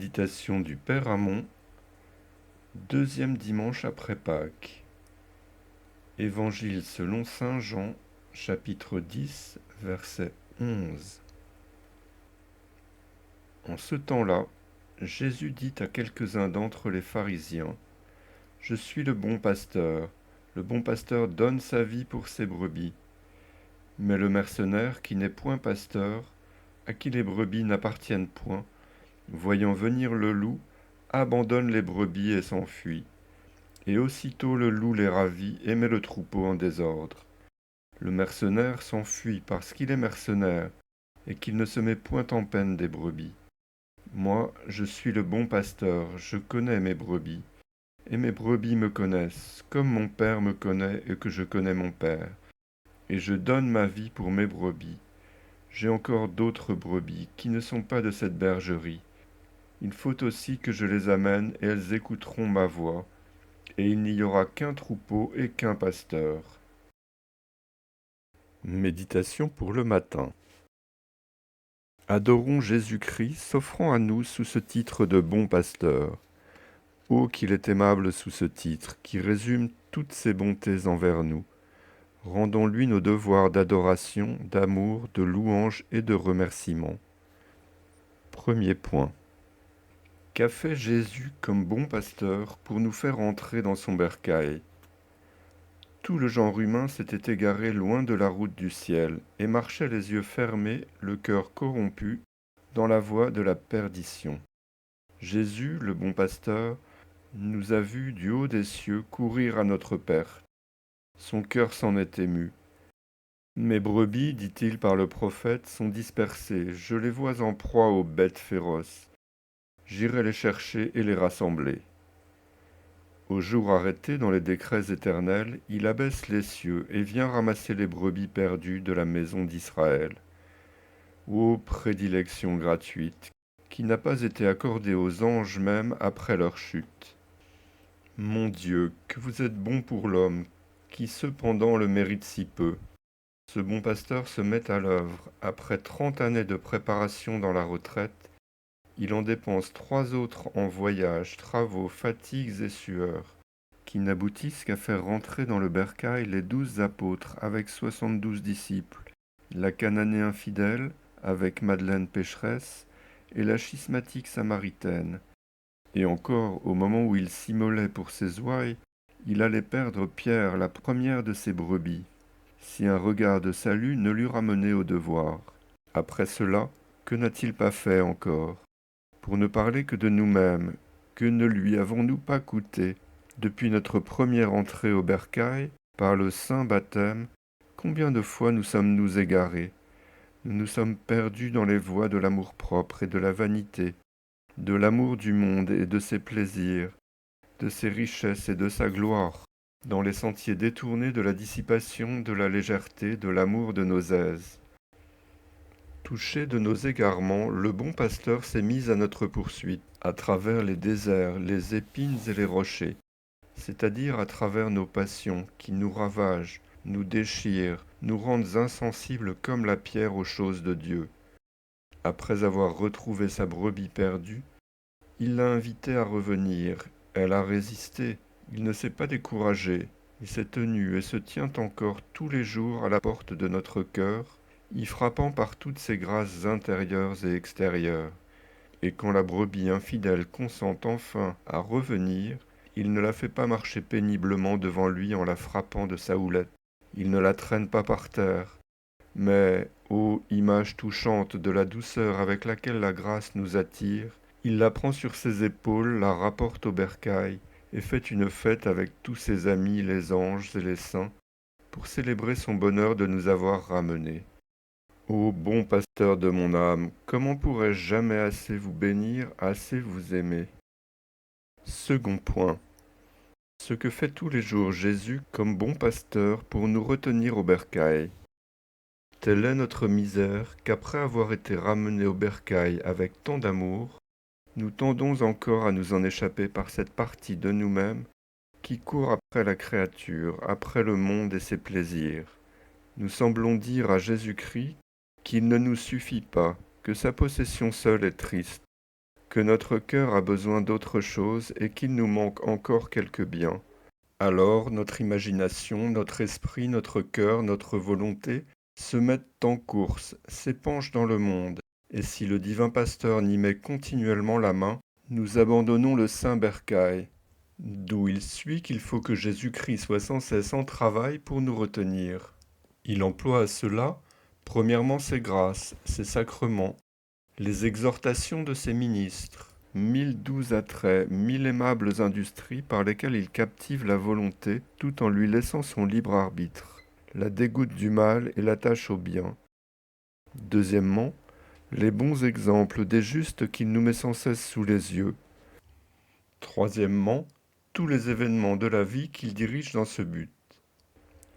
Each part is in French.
Méditation du Père Amon, deuxième dimanche après Pâques. Évangile selon saint Jean, chapitre 10, verset 11. En ce temps-là, Jésus dit à quelques-uns d'entre les pharisiens, « Je suis le bon pasteur donne sa vie pour ses brebis. Mais le mercenaire qui n'est point pasteur, à qui les brebis n'appartiennent point, voyant venir le loup, abandonne les brebis et s'enfuit. Et aussitôt le loup les ravit et met le troupeau en désordre. Le mercenaire s'enfuit parce qu'il est mercenaire et qu'il ne se met point en peine des brebis. Moi, je suis le bon pasteur, je connais mes brebis, et mes brebis me connaissent, comme mon Père me connaît et que je connais mon Père. Et je donne ma vie pour mes brebis. J'ai encore d'autres brebis qui ne sont pas de cette bergerie. Il faut aussi que je les amène et elles écouteront ma voix. Et il n'y aura qu'un troupeau et qu'un pasteur. » Méditation pour le matin. Adorons Jésus-Christ, s'offrant à nous sous ce titre de bon pasteur. Oh, qu'il est aimable sous ce titre, qui résume toutes ses bontés envers nous. Rendons-lui nos devoirs d'adoration, d'amour, de louange et de remerciement. Premier point. Qu'a fait Jésus comme bon pasteur pour nous faire entrer dans son bercail ? Tout le genre humain s'était égaré loin de la route du ciel et marchait les yeux fermés, le cœur corrompu, dans la voie de la perdition. Jésus, le bon pasteur, nous a vus du haut des cieux courir à notre perte. Son cœur s'en est ému. « Mes brebis, dit-il par le prophète, sont dispersées, je les vois en proie aux bêtes féroces. J'irai les chercher et les rassembler. » Au jour arrêté dans les décrets éternels, il abaisse les cieux et vient ramasser les brebis perdues de la maison d'Israël. Ô prédilection gratuite, qui n'a pas été accordée aux anges même après leur chute. Mon Dieu, que vous êtes bon pour l'homme, qui cependant le mérite si peu. Ce bon pasteur se met à l'œuvre. Après 30 années de préparation dans la retraite, il en dépense 3 autres en voyages, travaux, fatigues et sueurs, qui n'aboutissent qu'à faire rentrer dans le bercail les 12 apôtres avec 72 disciples, la Cananée infidèle avec Madeleine pécheresse et la schismatique samaritaine. Et encore, au moment où il s'immolait pour ses ouailles, il allait perdre Pierre, la première de ses brebis, si un regard de salut ne l'eût ramené au devoir. Après cela, que n'a-t-il pas fait encore ? Pour ne parler que de nous-mêmes, que ne lui avons-nous pas coûté, depuis notre première entrée au bercail, par le saint baptême, combien de fois nous sommes-nous égarés, nous nous sommes perdus dans les voies de l'amour-propre et de la vanité, de l'amour du monde et de ses plaisirs, de ses richesses et de sa gloire, dans les sentiers détournés de la dissipation, de la légèreté, de l'amour de nos aises. Touché de nos égarements, le bon pasteur s'est mis à notre poursuite, à travers les déserts, les épines et les rochers, c'est-à-dire à travers nos passions qui nous ravagent, nous déchirent, nous rendent insensibles comme la pierre aux choses de Dieu. Après avoir retrouvé sa brebis perdue, il l'a invitée à revenir. Elle a résisté. Il ne s'est pas découragé. Il s'est tenu et se tient encore tous les jours à la porte de notre cœur, y frappant par toutes ses grâces intérieures et extérieures. Et quand la brebis infidèle consent enfin à revenir, il ne la fait pas marcher péniblement devant lui en la frappant de sa houlette. Il ne la traîne pas par terre. Mais, ô image touchante de la douceur avec laquelle la grâce nous attire, il la prend sur ses épaules, la rapporte au bercail, et fait une fête avec tous ses amis, les anges et les saints, pour célébrer son bonheur de nous avoir ramenés. Ô bon pasteur de mon âme, comment pourrais-je jamais assez vous bénir, assez vous aimer ? Second point. Ce que fait tous les jours Jésus comme bon pasteur pour nous retenir au bercail. Telle est notre misère qu'après avoir été ramenés au bercail avec tant d'amour, nous tendons encore à nous en échapper par cette partie de nous-mêmes qui court après la créature, après le monde et ses plaisirs. Nous semblons dire à Jésus-Christ qu'il ne nous suffit pas, que sa possession seule est triste, que notre cœur a besoin d'autre chose et qu'il nous manque encore quelques biens. Alors notre imagination, notre esprit, notre cœur, notre volonté se mettent en course, s'épanchent dans le monde, et si le divin pasteur n'y met continuellement la main, nous abandonnons le saint bercail, d'où il suit qu'il faut que Jésus-Christ soit sans cesse en travail pour nous retenir. Il emploie à cela, premièrement, ses grâces, ses sacrements, les exhortations de ses ministres, 1012 attraits, 1000 aimables industries par lesquelles il captive la volonté tout en lui laissant son libre arbitre, la dégoûte du mal et l'attache au bien. Deuxièmement, les bons exemples des justes qu'il nous met sans cesse sous les yeux. Troisièmement, tous les événements de la vie qu'il dirige dans ce but.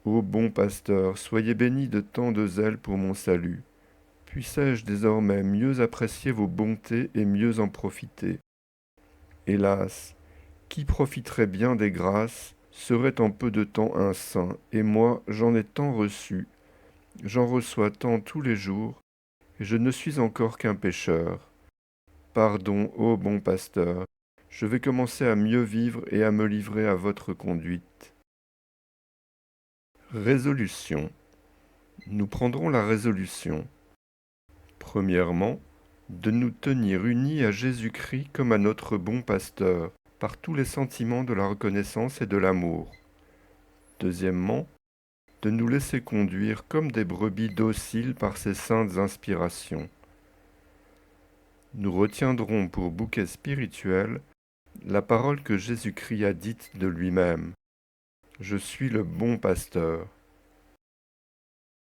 Ô bon pasteur, soyez béni de tant de zèle pour mon salut. Puissais-je désormais mieux apprécier vos bontés et mieux en profiter? Hélas, qui profiterait bien des grâces serait en peu de temps un saint, et moi j'en ai tant reçu, j'en reçois tant tous les jours, et je ne suis encore qu'un pécheur. Pardon, ô bon pasteur, je vais commencer à mieux vivre et à me livrer à votre conduite. Résolution. Nous prendrons la résolution. Premièrement, de nous tenir unis à Jésus-Christ comme à notre bon pasteur, par tous les sentiments de la reconnaissance et de l'amour. Deuxièmement, de nous laisser conduire comme des brebis dociles par ses saintes inspirations. Nous retiendrons pour bouquet spirituel la parole que Jésus-Christ a dite de lui-même. Je suis le bon pasteur.